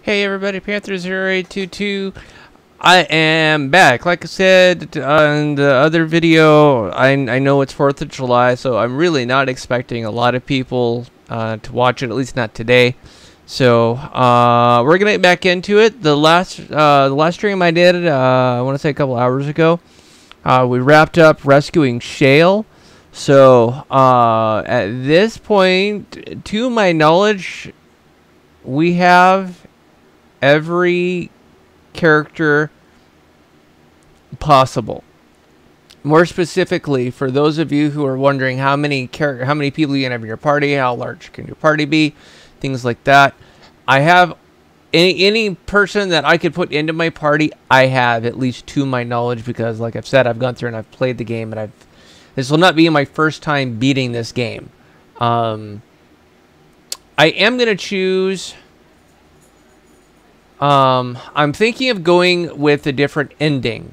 Hey everybody, Panther0822. I am back. Like I said on the other video, I know it's 4th of July, so I'm really not expecting a lot of people to watch it, at least not today. So we're gonna get back into it. The last stream I did, I want to say a couple hours ago, we wrapped up rescuing Shale. So at this point, to my knowledge, we have every character possible. More specifically, for those of you who are wondering how many people you can have in your party, how large can your party be, things like that, I have any person that I could put into my party. I have, at least to my knowledge, because like I've said, I've gone through and I've played the game, and this will not be my first time beating this game. I am gonna choose. I'm thinking of going with a different ending.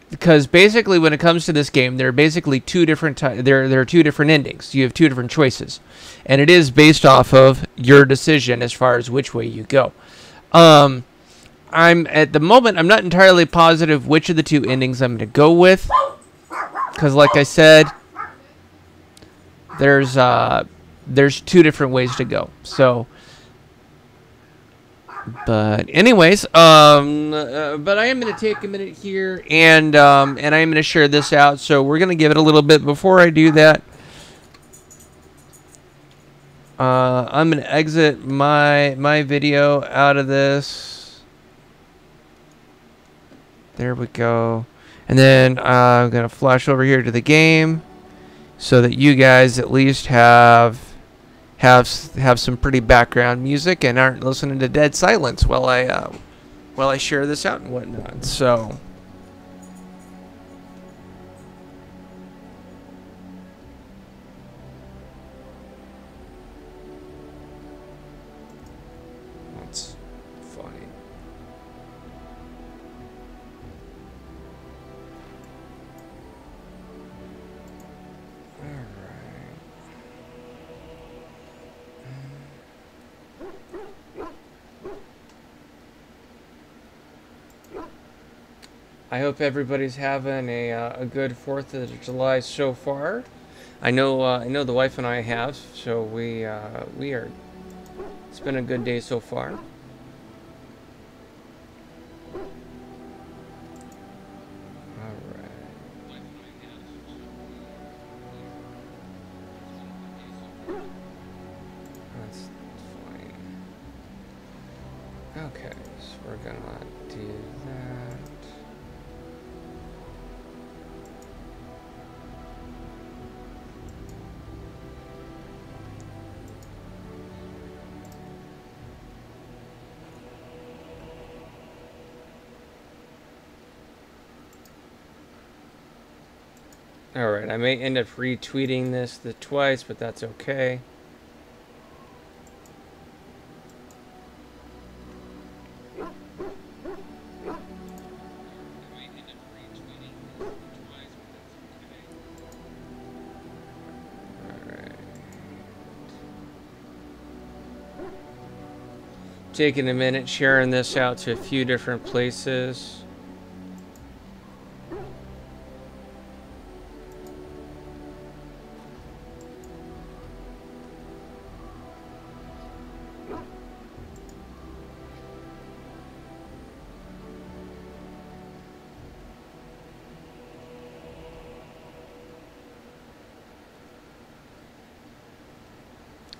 Because basically when it comes to this game, there are basically two different there are two different endings. You have two different choices. And it is based off of your decision as far as which way you go. I'm at the moment, I'm not entirely positive which of the two endings I'm going to go with. Because like I said, there's two different ways to go. So but anyways, but I am going to take a minute here, and I am going to share this out. So we're going to give it a little bit. Before I do that, I'm going to exit my video out of this. There we go. And then I'm going to flash over here to the game so that you guys at least have some pretty background music and aren't listening to dead silence while I share this out and whatnot. So that's funny. I hope everybody's having a good 4th of July so far. I know the wife and I have, so we are. It's been a good day so far. All right. That's fine. Okay, so we're gonna do that. Alright, I may end up retweeting this twice, but that's okay. Alright. Taking a minute, sharing this out to a few different places.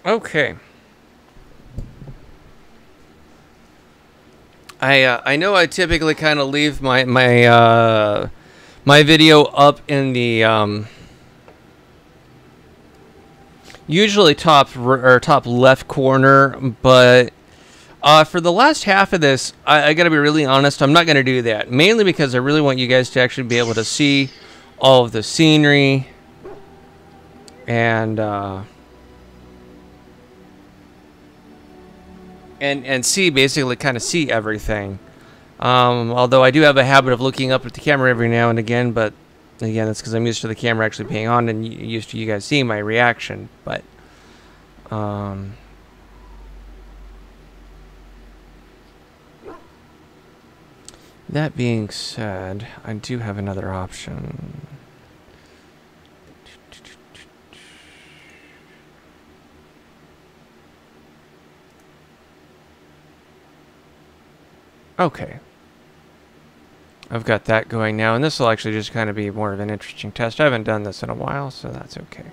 Okay. I know I typically kind of leave my video up in the usually top left corner, but for the last half of this, I gotta be really honest, I'm not gonna do that, mainly because I really want you guys to actually be able to see all of the scenery and see, basically kind of see everything. Although I do have a habit of looking up at the camera every now and again, but again, that's because I'm used to the camera actually being on and used to you guys seeing my reaction. But That being said, I do have another option. Okay. I've got that going now, and this will actually just kind of be more of an interesting test. I haven't done this in a while, so that's okay.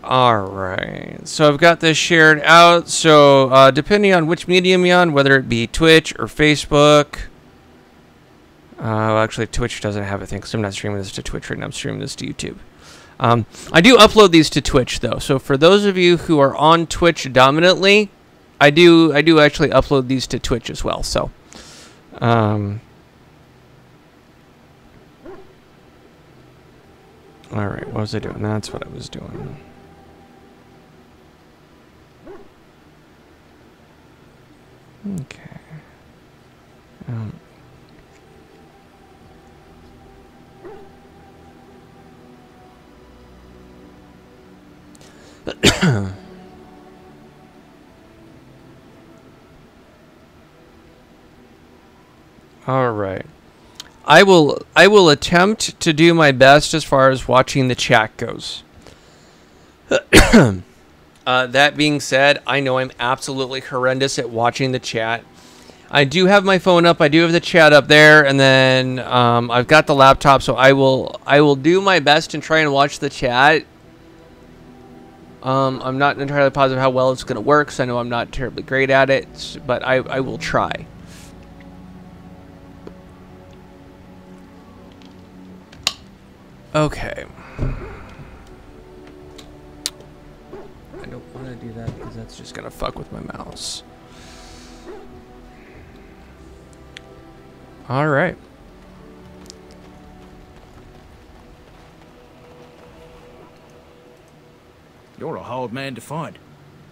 Alright, so I've got this shared out, so depending on which medium you're on, whether it be Twitch or Facebook, well, actually Twitch doesn't have a thing, because I'm not streaming this to Twitch right now, I'm streaming this to YouTube. I do upload these to Twitch, though, so for those of you who are on Twitch dominantly, I do actually upload these to Twitch as well, so... Alright, what was I doing? That's what I was doing. Okay. All right. I will attempt to do my best as far as watching the chat goes. That being said, I know I'm absolutely horrendous at watching the chat. I do have my phone up. I do have the chat up there, and then I've got the laptop, so I will do my best and try and watch the chat. I'm not entirely positive how well it's going to work, so I know I'm not terribly great at it, but I will try. Okay. I don't want to do that because that's just going to fuck with my mouse. All right. You're a hard man to find.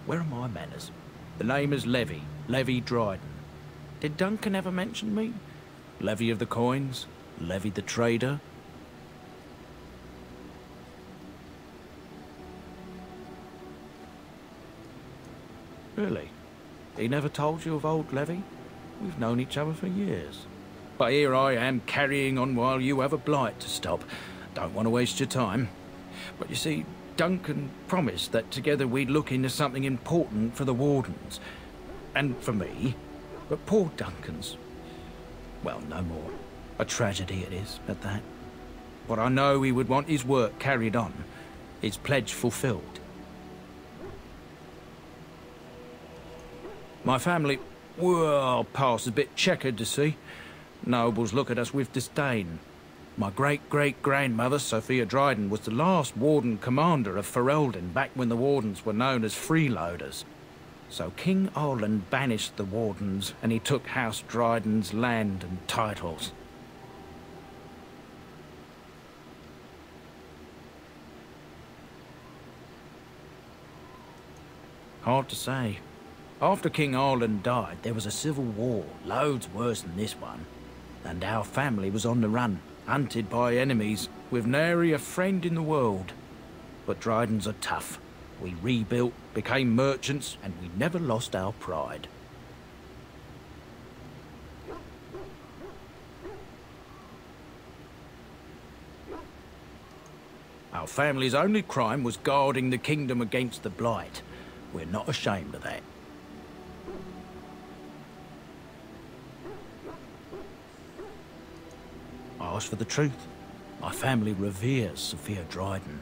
Where are my manners? The name is Levy Dryden. Did Duncan ever mention me? Levy of the coins? Levy the trader? Really? He never told you of old Levy? We've known each other for years. But here I am carrying on while you have a blight to stop. Don't want to waste your time. But you see, Duncan promised that together we'd look into something important for the wardens. And for me. But poor Duncan's... well, no more. A tragedy it is, at that. But I know he would want his work carried on. His pledge fulfilled. My family, well, past a bit checkered to see. Nobles look at us with disdain. My great-great-grandmother, Sophia Dryden, was the last warden commander of Ferelden back when the wardens were known as freeloaders. So King Arland banished the wardens and he took House Dryden's land and titles. Hard to say. After King Arland died, there was a civil war, loads worse than this one. And our family was on the run, hunted by enemies, with nary a friend in the world. But Drydens are tough. We rebuilt, became merchants, and we never lost our pride. Our family's only crime was guarding the kingdom against the blight. We're not ashamed of that. Ask for the truth. My family reveres Sophia Dryden.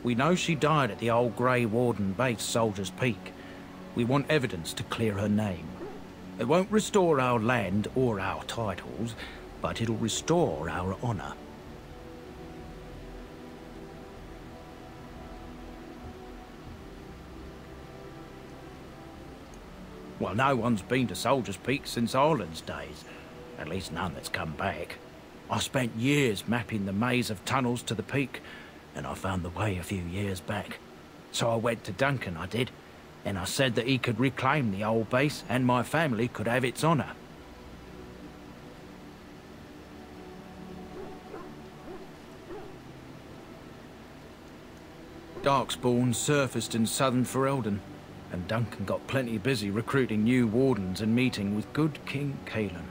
We know she died at the old Grey Warden base, Soldier's Peak. We want evidence to clear her name. It won't restore our land or our titles, but it'll restore our honour. Well, no one's been to Soldier's Peak since Arland's days. At least none that's come back. I spent years mapping the maze of tunnels to the peak, and I found the way a few years back. So I went to Duncan, I did, and I said that he could reclaim the old base and my family could have its honour. Darkspawn surfaced in southern Ferelden, and Duncan got plenty busy recruiting new wardens and meeting with good King Cailan.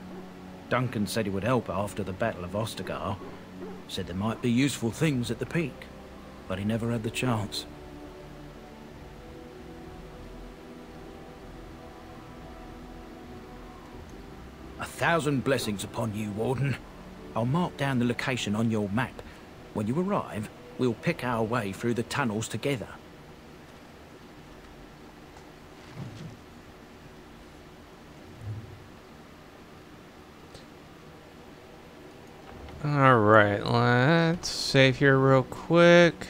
Duncan said he would help after the Battle of Ostagar. Said there might be useful things at the peak, but he never had the chance. A thousand blessings upon you, Warden. I'll mark down the location on your map. When you arrive, we'll pick our way through the tunnels together. Alright, let's save here real quick.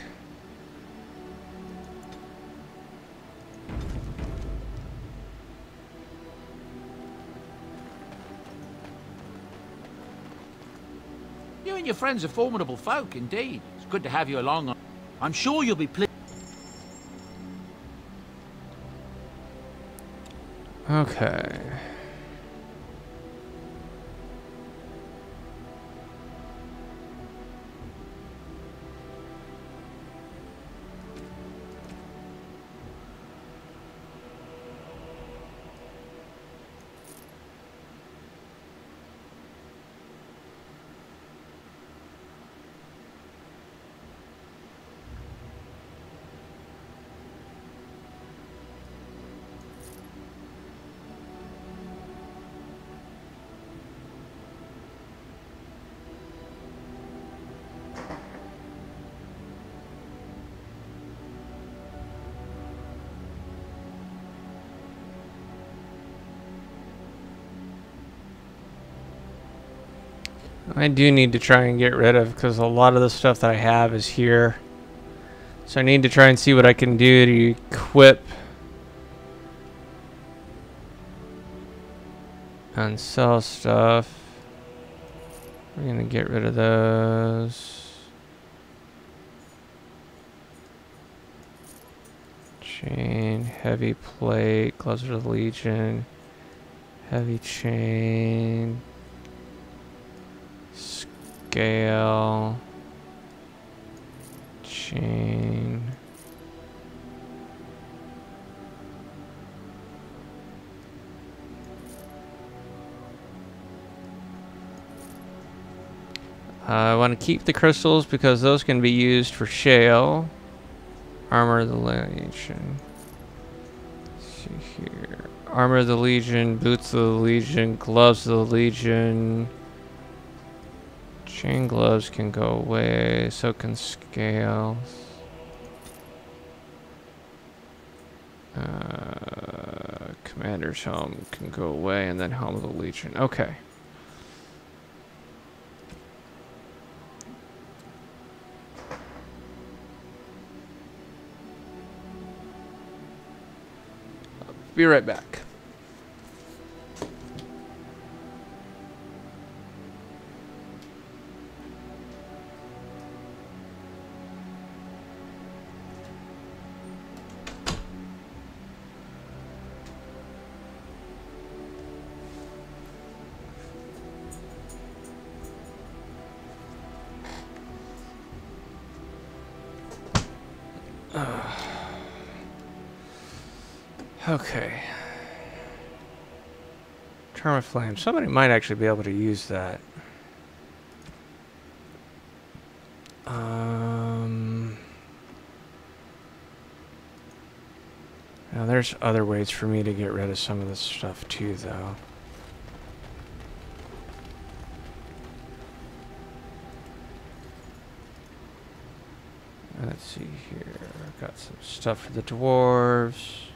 You and your friends are formidable folk, indeed. It's good to have you along. I'm sure you'll be pleased. Okay. I do need to try and get rid of, because a lot of the stuff that I have is here. So I need to try and see what I can do to equip and sell stuff. We're gonna get rid of those. Chain, heavy plate, gloves of the Legion, heavy chain. Scale, chain, I want to keep the crystals because those can be used for shale. Armor of the Legion. Let's see here. Armor of the Legion, boots of the Legion, gloves of the Legion. Chain gloves can go away, so can scales. Commander's helm can go away, and then helm of the Legion. Okay. I'll be right back. Okay. Charm of Flame. Somebody might actually be able to use that. Now there's other ways for me to get rid of some of this stuff too, though. Let's see here. I've got some stuff for the dwarves.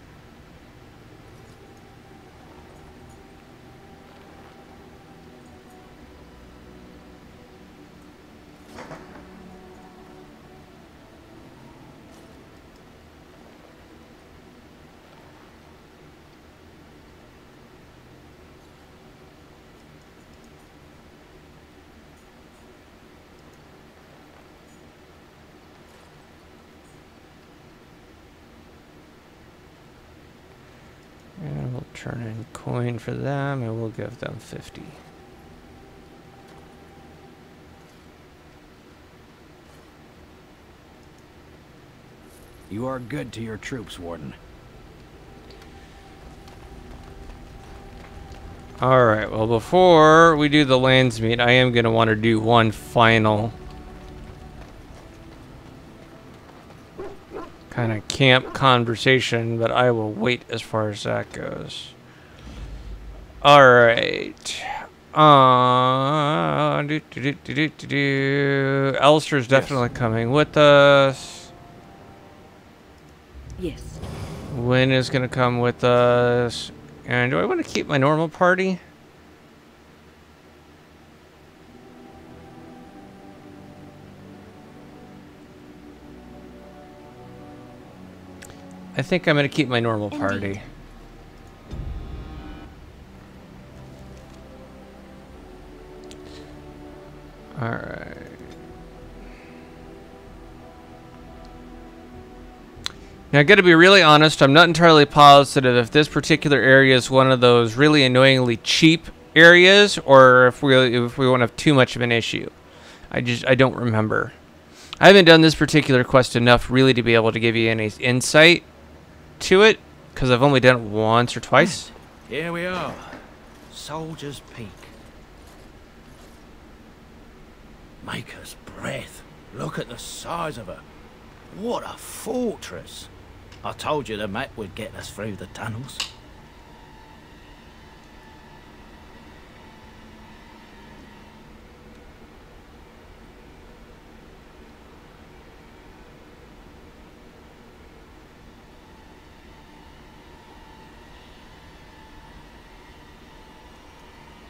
And we'll turn in coin for them, and we'll give them 50. You are good to your troops, Warden. Alright, well, before we do the lands meet, I am going to want to do one final kind of camp conversation, but I will wait as far as that goes. Alright. Alistair's definitely coming with us. Yes. Wynn is going to come with us. And do I want to keep my normal party? I think I'm going to keep my normal party. Alright. Now, I got to be really honest, I'm not entirely positive if this particular area is one of those really annoyingly cheap areas, or if we won't have too much of an issue. I don't remember. I haven't done this particular quest enough really to be able to give you any insight to it, because I've only done it once or twice. Here we are. Soldier's Peak. Maker's breath. Look at the size of her. What a fortress. I told you the map would get us through the tunnels.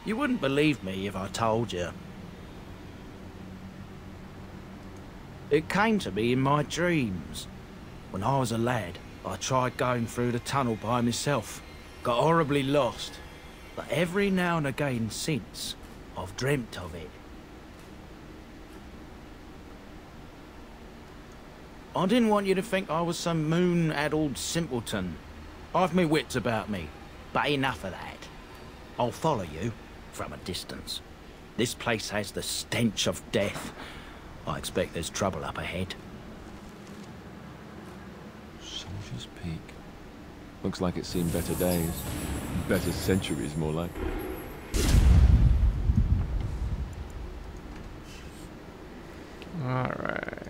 You wouldn't believe me if I told you. It came to me in my dreams. When I was a lad, I tried going through the tunnel by myself. Got horribly lost. But every now and again since, I've dreamt of it. I didn't want you to think I was some moon-addled simpleton. I've my wits about me, but enough of that. I'll follow you. From a distance. This place has the stench of death. I expect there's trouble up ahead. Soldier's Peak. Looks like it's seen better days. Better centuries, more like. Alright.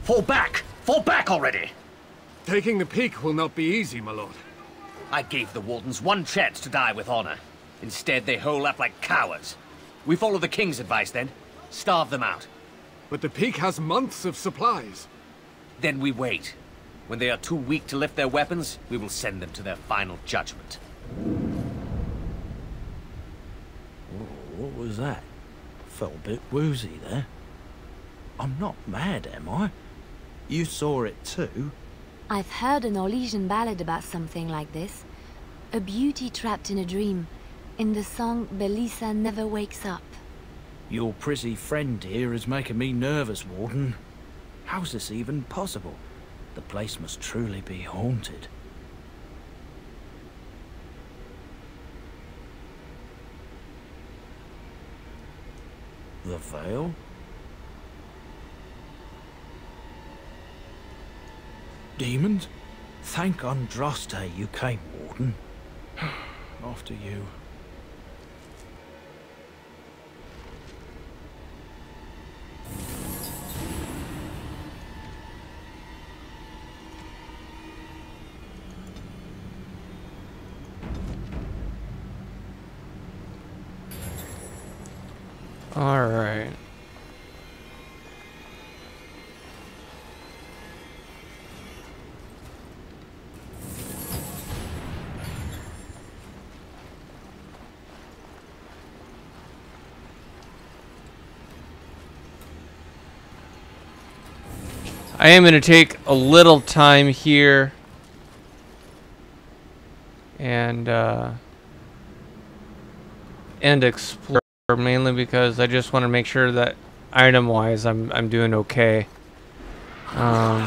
Fall back! Fall back already! Taking the peak will not be easy, my lord. I gave the wardens one chance to die with honor. Instead, they hole up like cowards. We follow the king's advice then. Starve them out. But the peak has months of supplies. Then we wait. When they are too weak to lift their weapons, we will send them to their final judgment. Oh, what was that? Felt a bit woozy there. I'm not mad, am I? You saw it too? I've heard a Norwegian ballad about something like this. A beauty trapped in a dream. In the song, Belisa never wakes up. Your prissy friend here is making me nervous, Warden. How's this even possible? The place must truly be haunted. The veil? Demons? Thank Andraste you came, Warden. After you. All right. I am going to take a little time here and explore, mainly because I just want to make sure that item-wise I'm doing okay. Wow.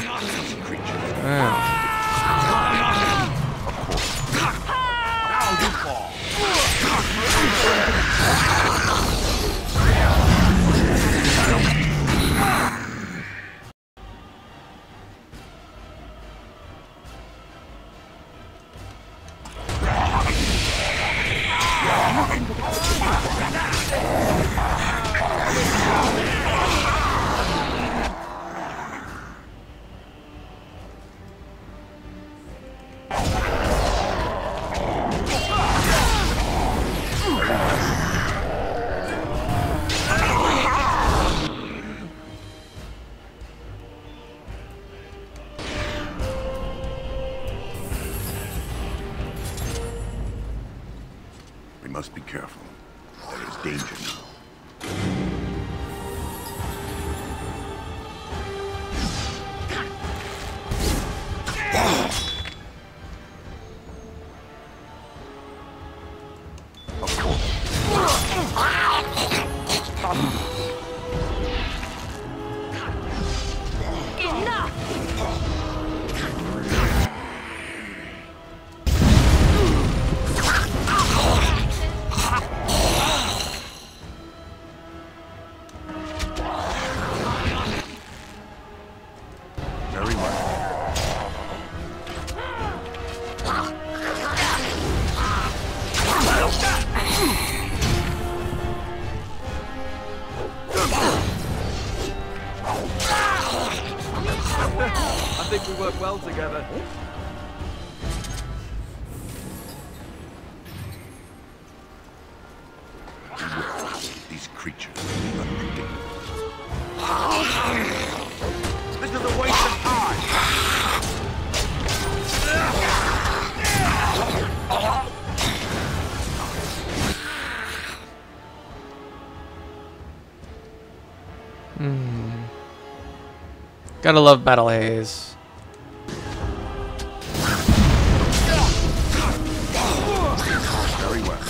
We must be careful. There is danger now. I think we work well together. These creatures are unpredictable. This is a waste of time. Gotta love Battle Haze. Very well.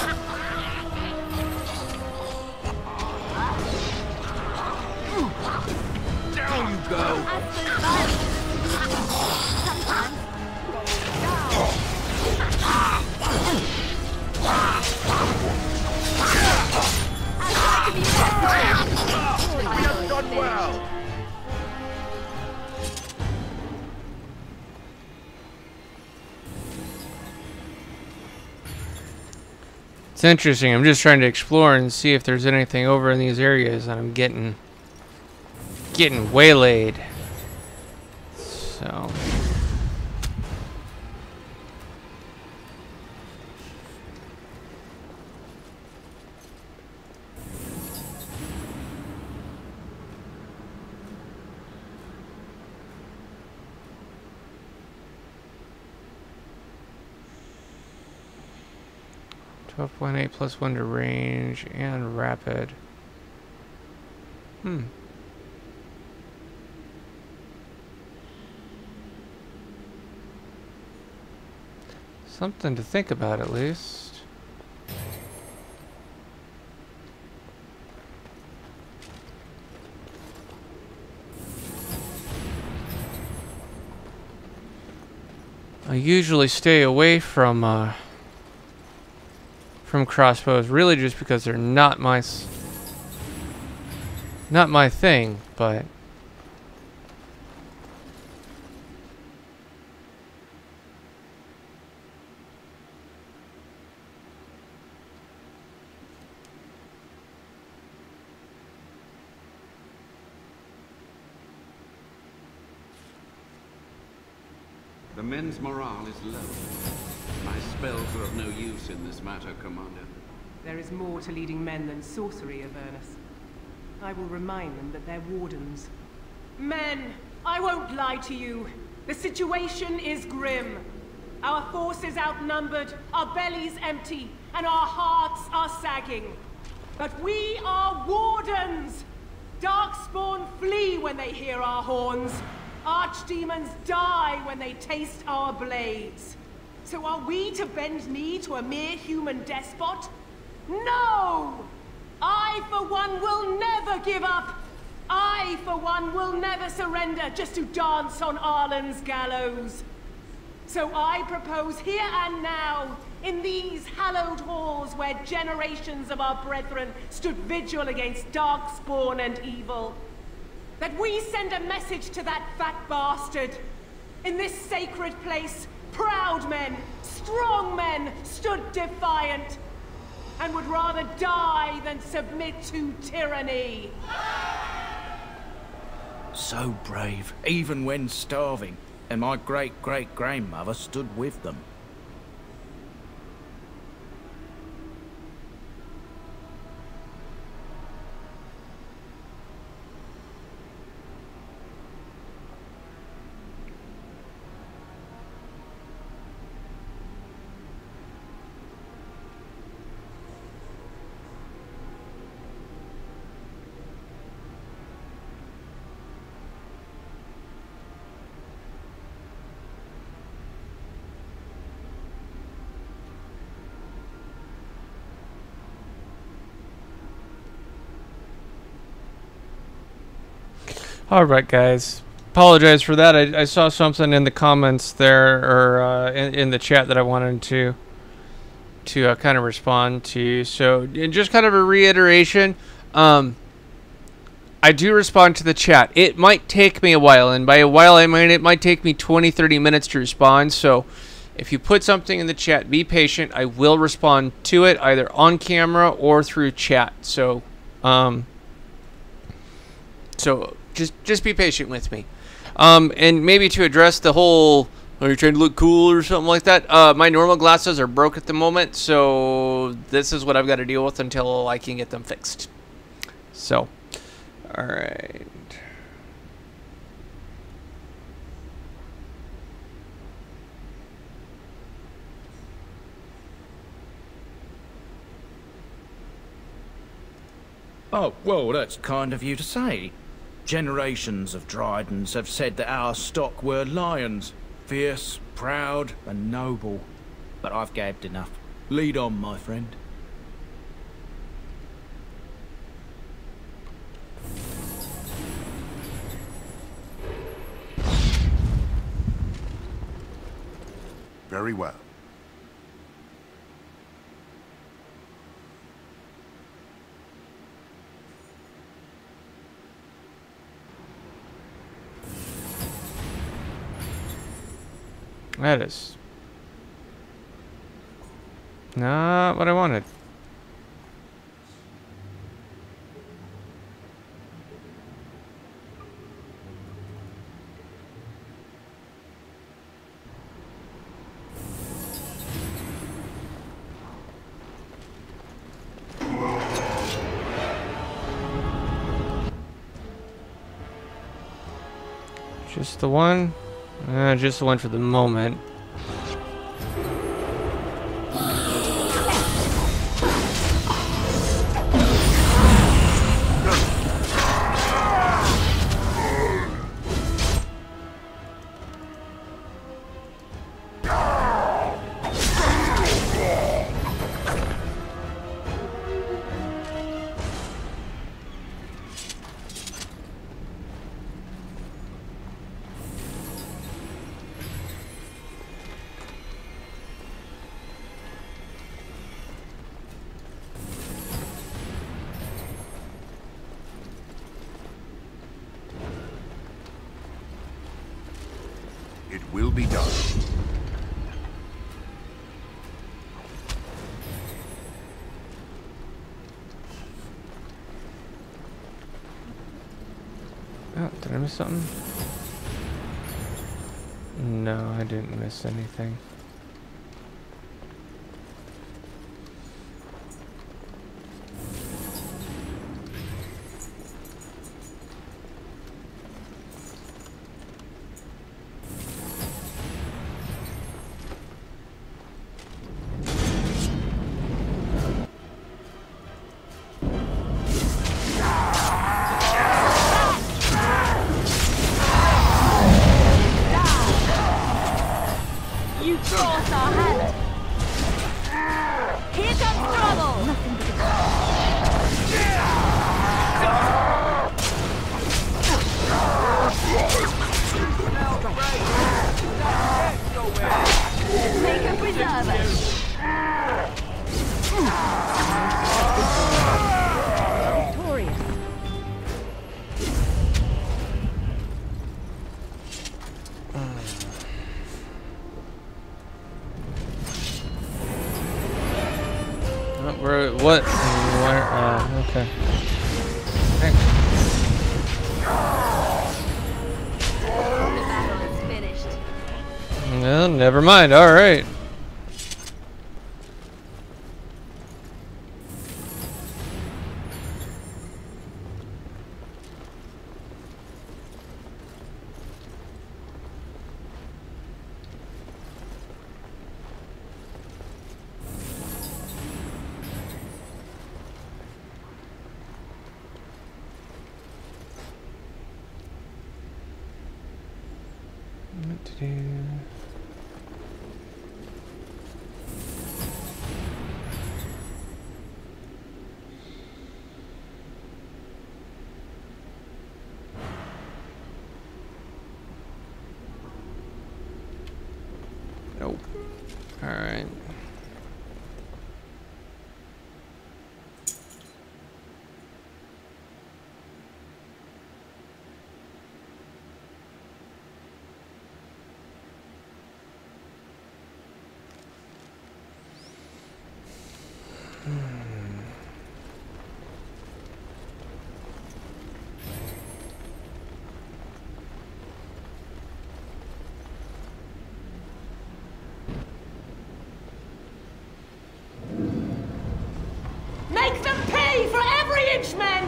Down you go. We have done well. It's interesting. I'm just trying to explore and see if there's anything over in these areas, and I'm getting waylaid. So. +8 +1 to range and rapid. Something to think about at least. I usually stay away from crossbows, really just because they're not my thing, but The men's morale is low. My spells are of no use in this matter, Commander. There is more to leading men than sorcery, Avernus. I will remind them that they're wardens. Men, I won't lie to you. The situation is grim. Our forces outnumbered, our bellies empty, and our hearts are sagging. But we are wardens! Darkspawn flee when they hear our horns. Archdemons die when they taste our blades. So are we to bend knee to a mere human despot? No! I, for one, will never give up! I, for one, will never surrender just to dance on Arlen's gallows. So I propose here and now, in these hallowed halls where generations of our brethren stood vigil against darkspawn and evil, that we send a message to that fat bastard. In this sacred place, proud men, strong men stood defiant, and would rather die than submit to tyranny. So brave, even when starving, and my great-great-grandmother stood with them. Alright guys, apologize for that. I saw something in the comments there, or in the chat that I wanted to kind of respond to. So just kind of a reiteration, I do respond to the chat. It might take me a while, and by a while I mean it might take me 20-30 minutes to respond. So if you put something in the chat, be patient. I will respond to it either on camera or through chat. So just be patient with me. And maybe to address the whole, are you trying to look cool or something like that? My normal glasses are broke at the moment, so this is what I've got to deal with until I can get them fixed. So, alright. Oh, well, that's kind of you to say. Generations of Dryden's have said that our stock were lions, fierce, proud, and noble. But I've gabbed enough. Lead on, my friend. Very well. That is not what I wanted. Just the one? Just the one for the moment. It will be done. Oh, did I miss something? No, I didn't miss anything. Or what? Where? Okay. Hey. The battle is finished. Well, never mind. All right. What to do? Nope. All right. Make them pay for every inch, men!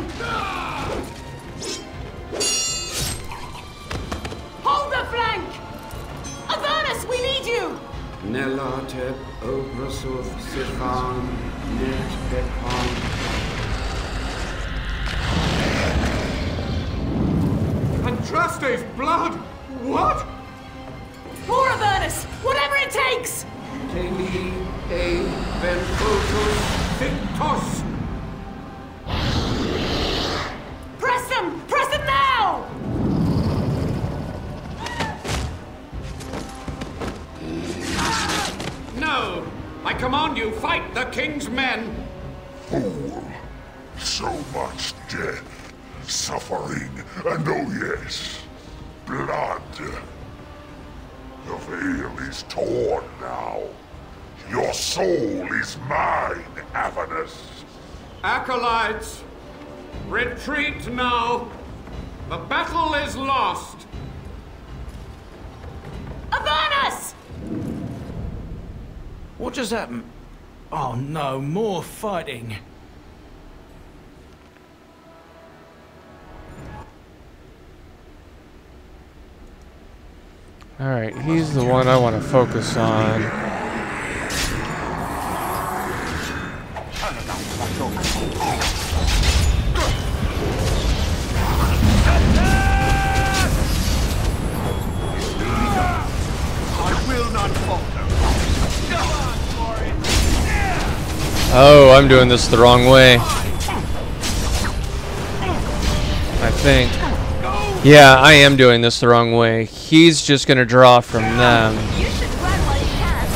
Hold the flank! Avernus, we need you! Nelateb Obrasuth Sifan Net Bekon. Andraste's blood! What? More Avernus! Whatever it takes! Teli E Ventotus Victus. Press them! Press them now! No! I command you, fight the king's men! Fool. So much death, suffering, and oh yes, blood. The veil is torn now. Your soul is mine, Avernus. Acolytes, retreat now. The battle is lost. Avernus! What just happened? Oh no, more fighting. All right. He's the one I want to focus on. Oh, I'm doing this the wrong way. I think. Yeah, I am doing this the wrong way. He's just gonna draw from them. You should run while you can.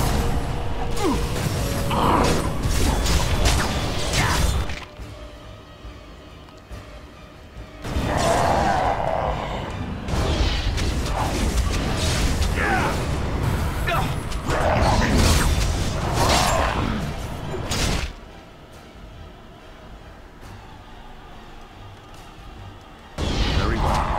Very well.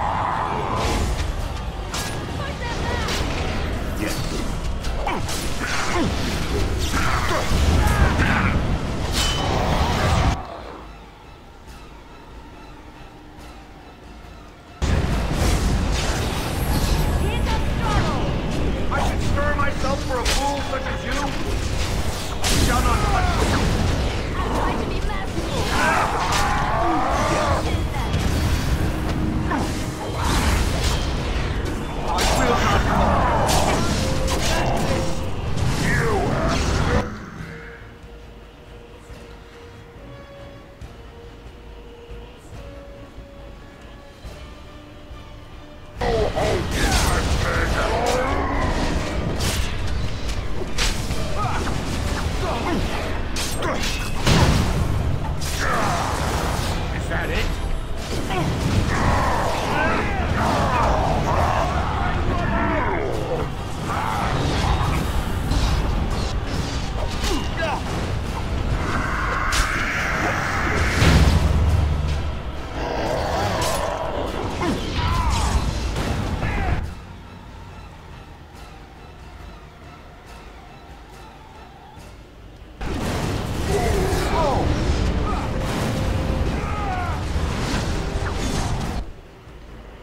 I should stir myself for a fool such as you. I shall not touch you. I'll try to be merciful.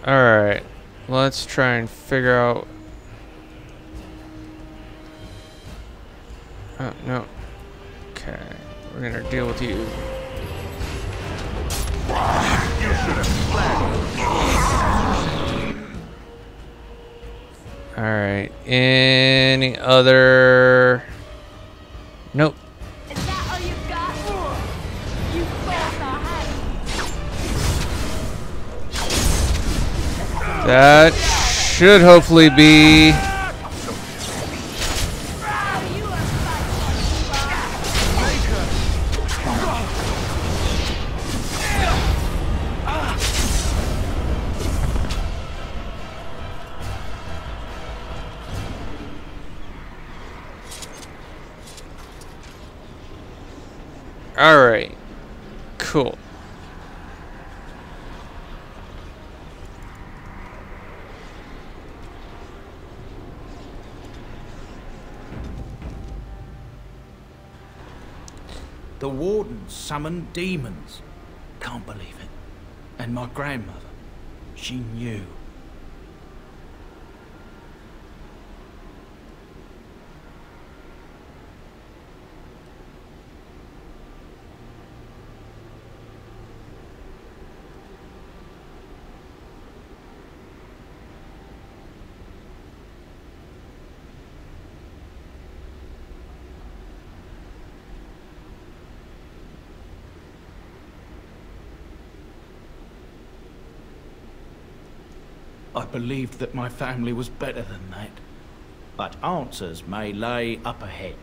Alright. Let's try and figure out... Oh, no. Okay. We're gonna deal with you. Alright. Any other... Nope. Is that all you've got? You both are That should hopefully be... Alright. Cool. The wardens summoned demons. Can't believe it. And my grandmother, she knew. I believed that my family was better than that. But answers may lay up ahead.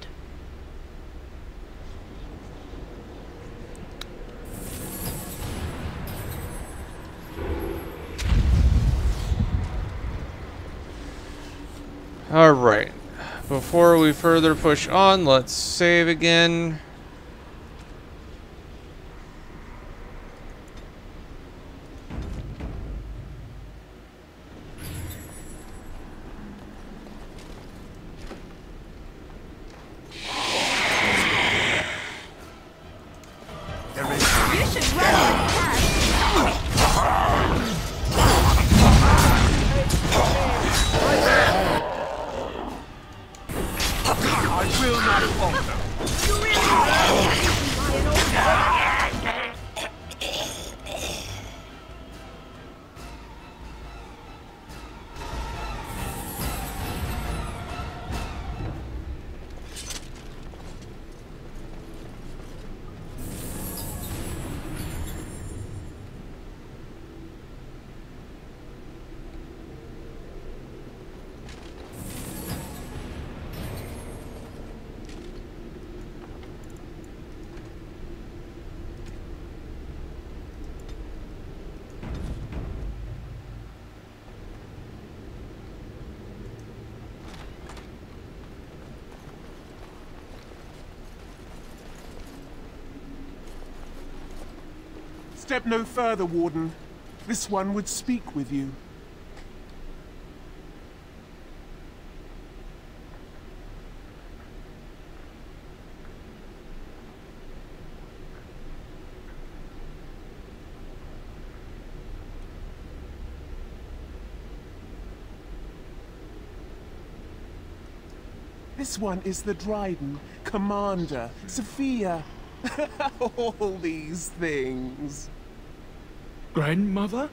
Alright. Before we further push on, let's save again. Step no further, Warden. This one would speak with you. This one is the Dryden, Commander, Sophia. All these things. Grandmother?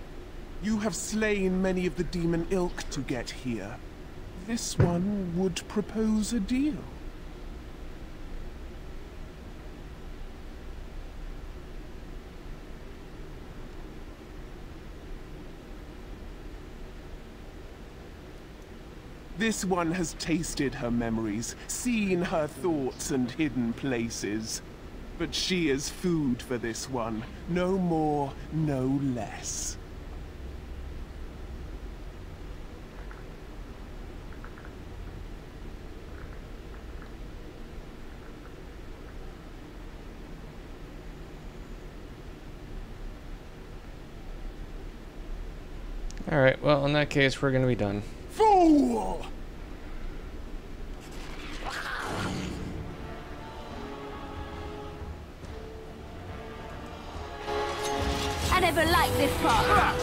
You have slain many of the demon ilk to get here. This one would propose a deal. This one has tasted her memories, seen her thoughts and hidden places. But she is food for this one. No more, no less. Alright, well, in that case, we're gonna be done. Fool! I never liked this part.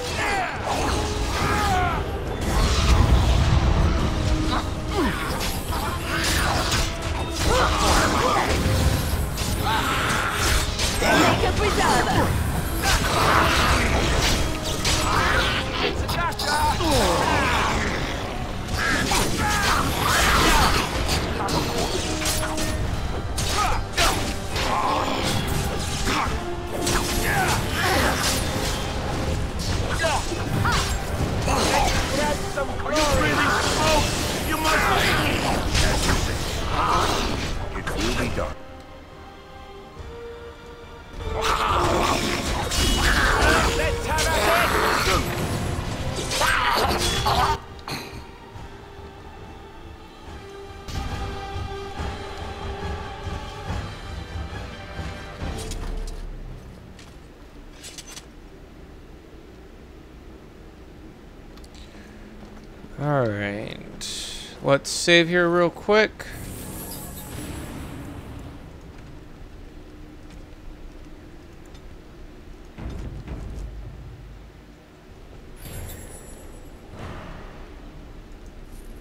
Alright. Let's save here real quick.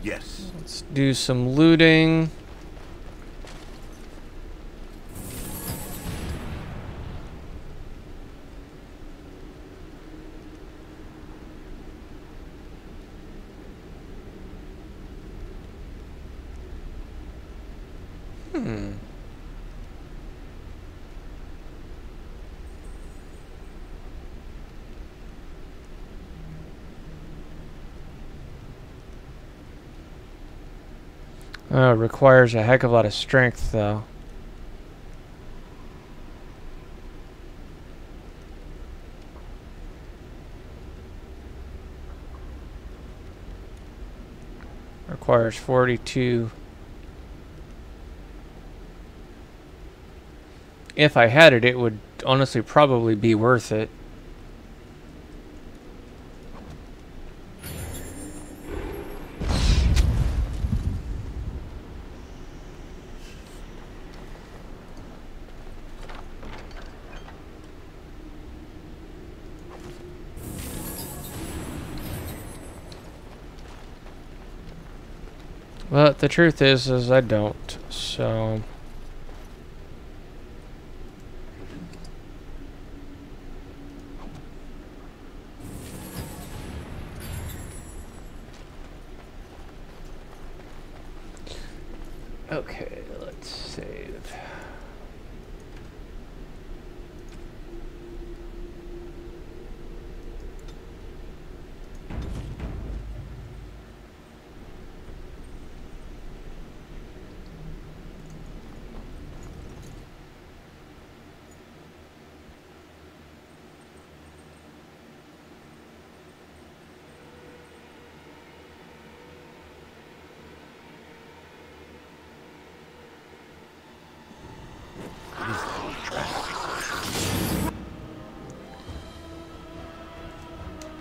Yes. Let's do some looting. Requires a heck of a lot of strength, though. Requires 42. If I had it, it would honestly probably be worth it. But the truth is I don't, so... Okay, let's save.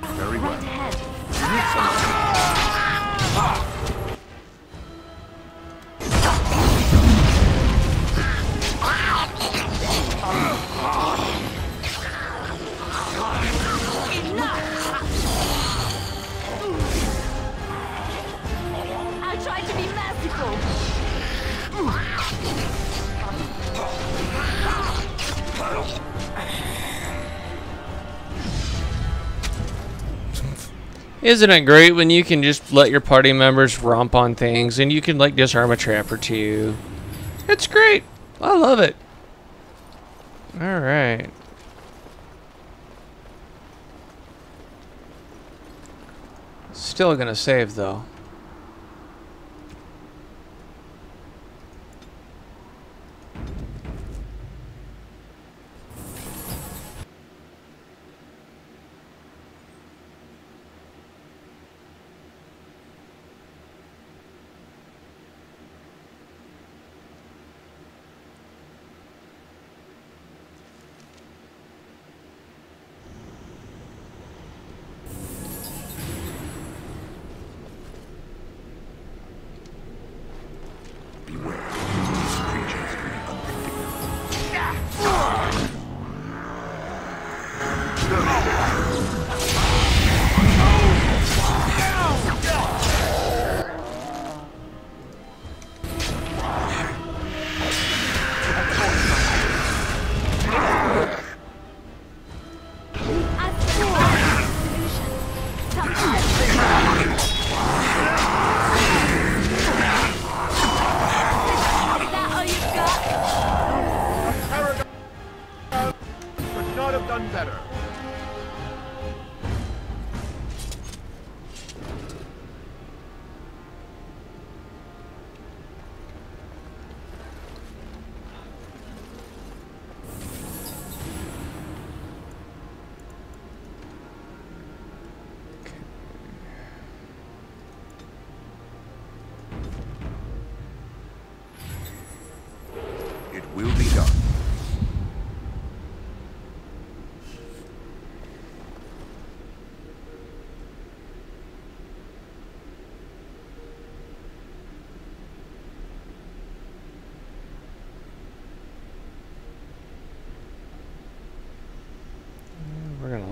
Very well. I tried to be merciful. Isn't it great when you can just let your party members romp on things and you can like disarm a trap or two? It's great. I love it. Alright. Still gonna save though.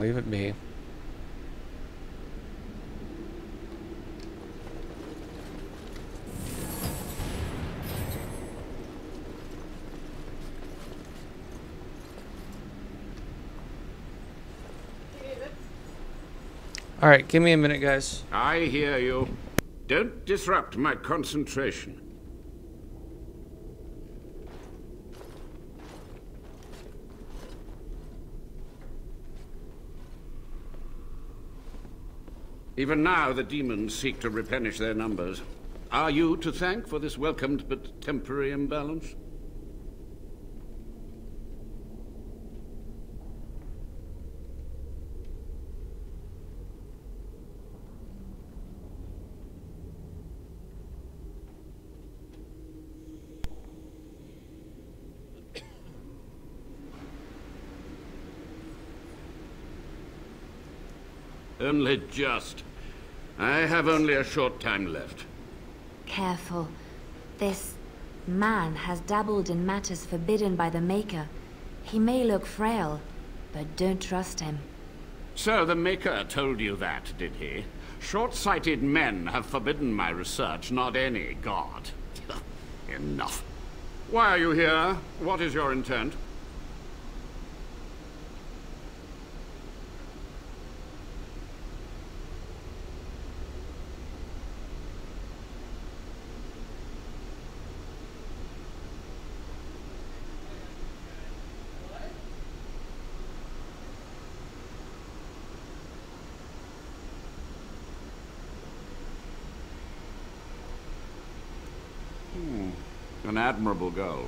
leave it be. Alright, give me a minute, guys. I hear you. Don't disrupt my concentration. Even now, the demons seek to replenish their numbers. Are you to thank for this welcomed but temporary imbalance? Only just. I have only a short time left. Careful. This man has dabbled in matters forbidden by the Maker. He may look frail, but don't trust him. So the Maker told you that, did he? Short-sighted men have forbidden my research, not any god. Enough. Why are you here? What is your intent? An admirable goal.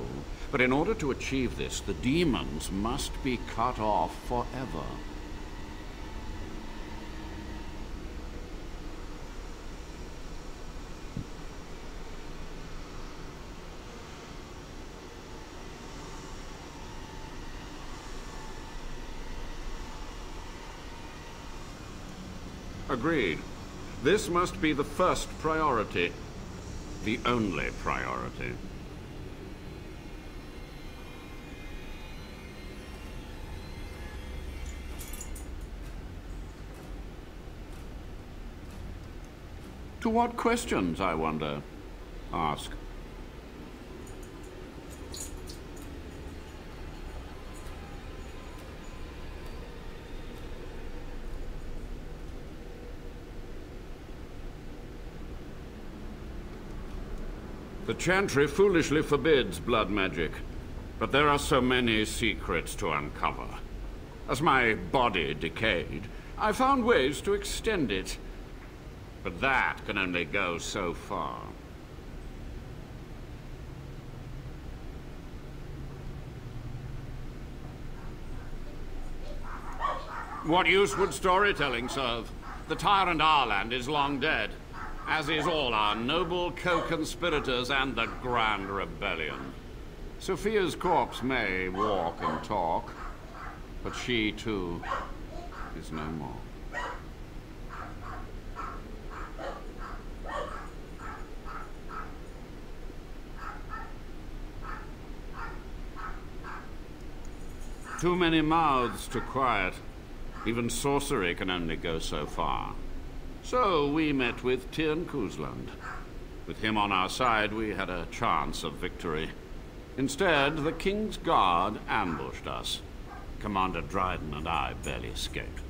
But in order to achieve this, the demons must be cut off forever. Agreed. This must be the first priority. The only priority. To what questions, I wonder? Ask. The Chantry foolishly forbids blood magic, but there are so many secrets to uncover. As my body decayed, I found ways to extend it. But that can only go so far. What use would storytelling serve? The tyrant Arland is long dead, as is all our noble co-conspirators and the Grand Rebellion. Sophia's corpse may walk and talk, but she, too, is no more. Too many mouths to quiet. Even sorcery can only go so far. So we met with Tyrn Kuzland. With him on our side, we had a chance of victory. Instead, the King's Guard ambushed us. Commander Dryden and I barely escaped.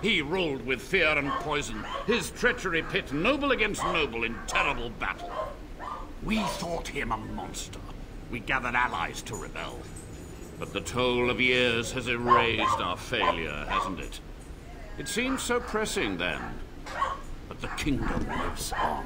He ruled with fear and poison, his treachery pit noble against noble in terrible battle. We thought him a monster. We gathered allies to rebel. But the toll of years has erased our failure, hasn't it? It seemed so pressing then, but the kingdom lives on.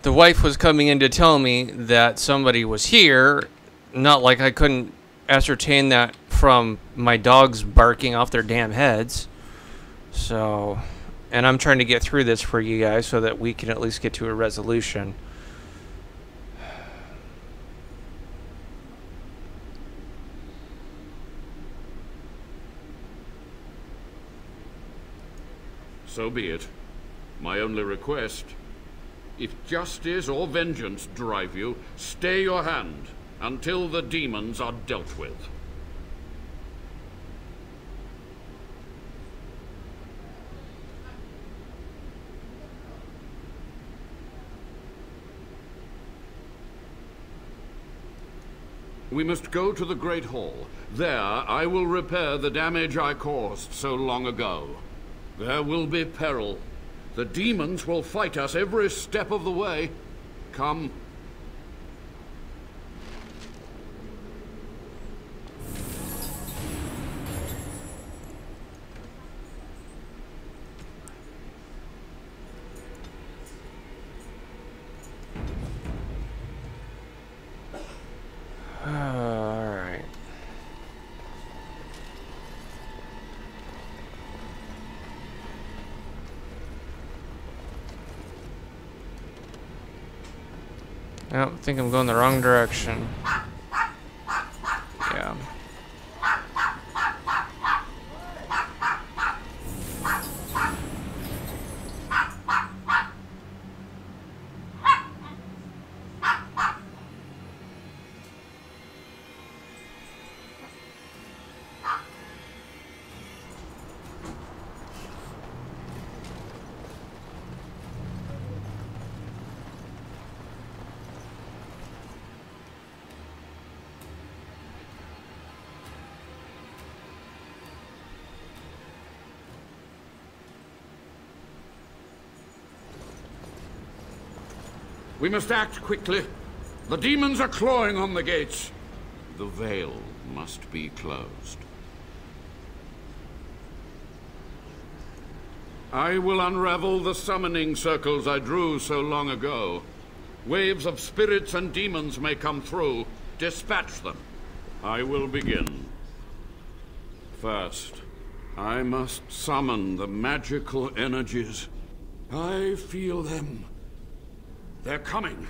the wife was coming in to tell me that somebody was here. Not like I couldn't ascertain that from my dogs barking off their damn heads. So, and I'm trying to get through this for you guys so that we can at least get to a resolution. So be it. My only request, if justice or vengeance drive you, stay your hand until the demons are dealt with. We must go to the Great Hall. There, I will repair the damage I caused so long ago. There will be peril. The demons will fight us every step of the way. Come. Alright. I think I'm going the wrong direction. Yeah. We must act quickly. The demons are clawing on the gates. The veil must be closed. I will unravel the summoning circles I drew so long ago. Waves of spirits and demons may come through. Dispatch them. I will begin. First, I must summon the magical energies. I feel them. They're coming.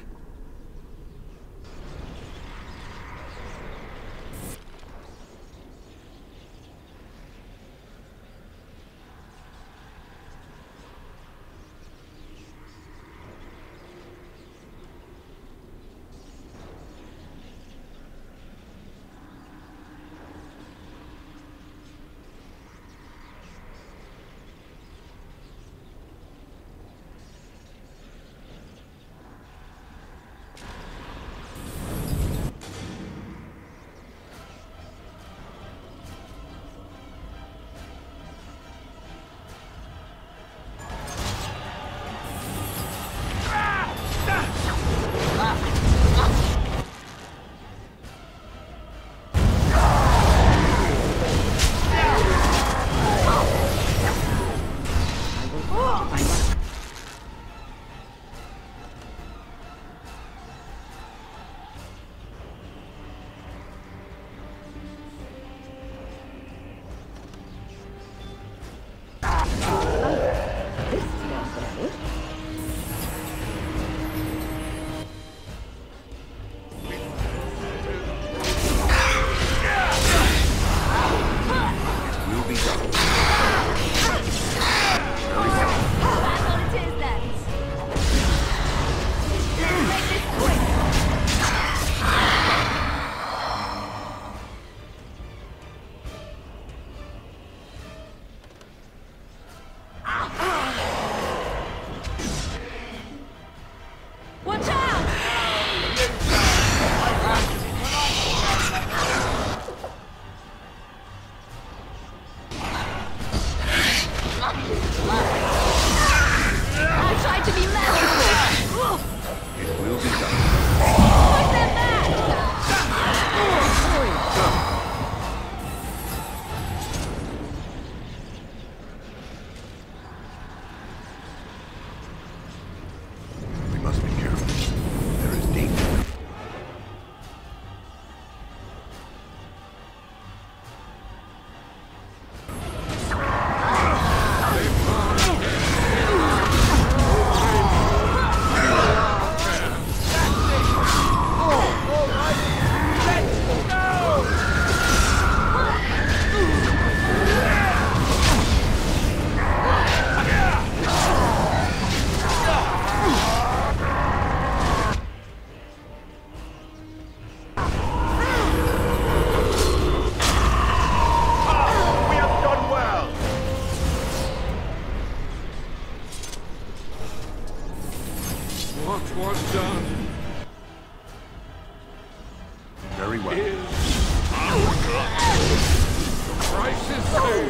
We must be careful.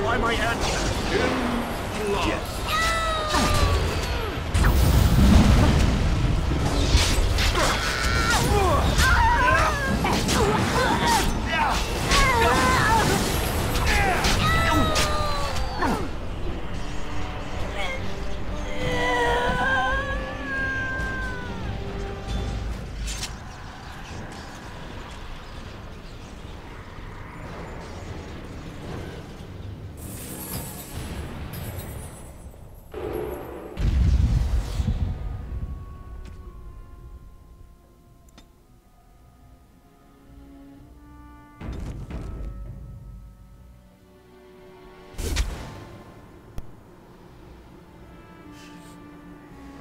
I might answer. In blood. Yes.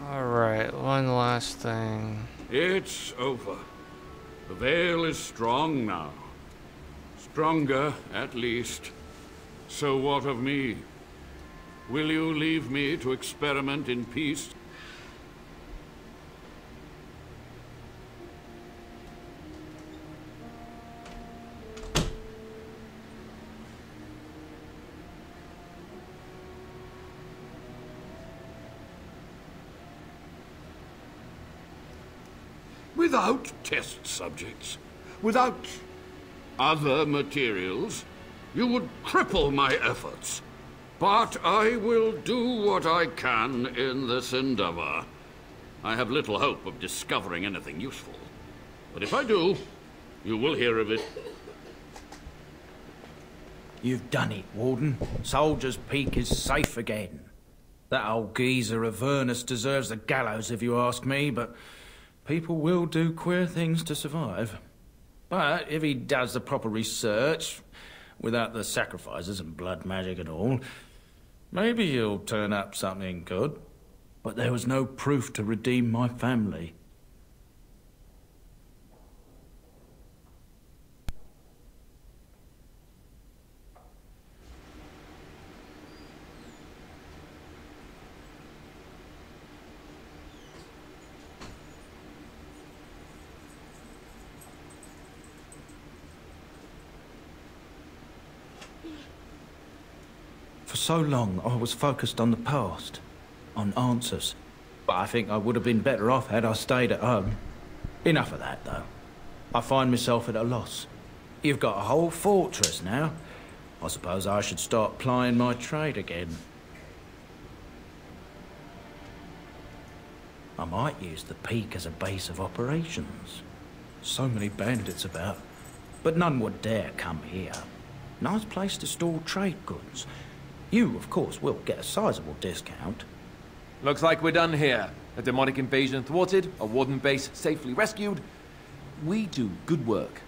Alright, one last thing. It's over. The veil is strong now. Stronger, at least. So what of me? Will you leave me to experiment in peace? Without test subjects, without other materials, you would cripple my efforts. But I will do what I can in this endeavor. I have little hope of discovering anything useful. But if I do, you will hear of it. You've done it, Warden. Soldier's Peak is safe again. That old geezer of Avernus deserves the gallows if you ask me, but people will do queer things to survive. But if he does the proper research, without the sacrifices and blood magic and all, maybe he'll turn up something good. But there was no proof to redeem my family. For so long, I was focused on the past, on answers. But I think I would have been better off had I stayed at home. Enough of that, though. I find myself at a loss. You've got a whole fortress now. I suppose I should start plying my trade again. I might use the Peak as a base of operations. So many bandits about, but none would dare come here. Nice place to store trade goods. You, of course, will get a sizable discount. Looks like we're done here. A demonic invasion thwarted, a warden base safely rescued. We do good work.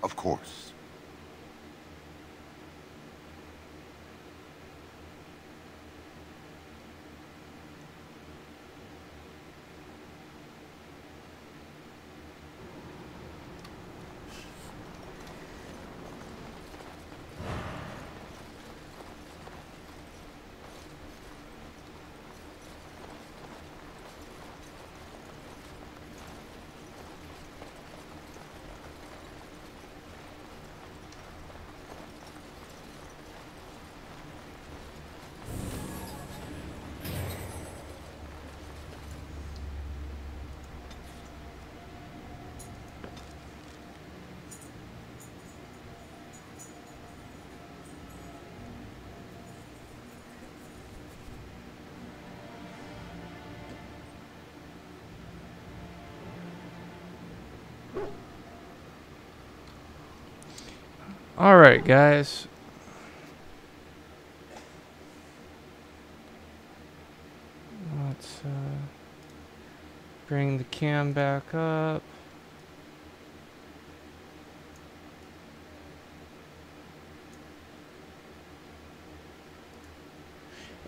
Of course. Alright, guys. Let's bring the cam back up.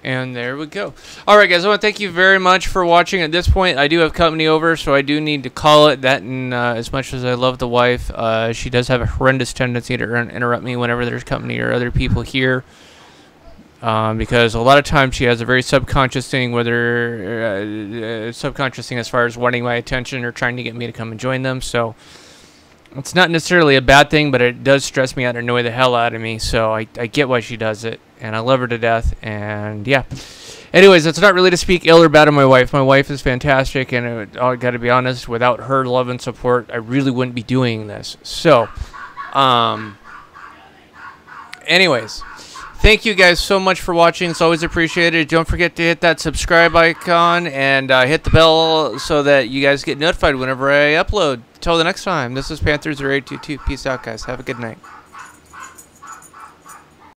And there we go. Alright, guys, I want to thank you very much for watching. At this point, I do have company over, so I do need to call it that. And as much as I love the wife, she does have a horrendous tendency to interrupt me whenever there's company or other people here. Because a lot of times she has a very subconscious thing, whether subconscious thing as far as wanting my attention or trying to get me to come and join them. So it's not necessarily a bad thing, but it does stress me out and annoy the hell out of me. So I get why she does it, and I love her to death. And yeah. Anyways, it's not really to speak ill or bad of my wife. My wife is fantastic, and I got to be honest, without her love and support, I really wouldn't be doing this. So, anyways, thank you guys so much for watching. It's always appreciated. Don't forget to hit that subscribe icon and hit the bell so that you guys get notified whenever I upload. Until the next time, this is Panther 0822. Peace out, guys. Have a good night.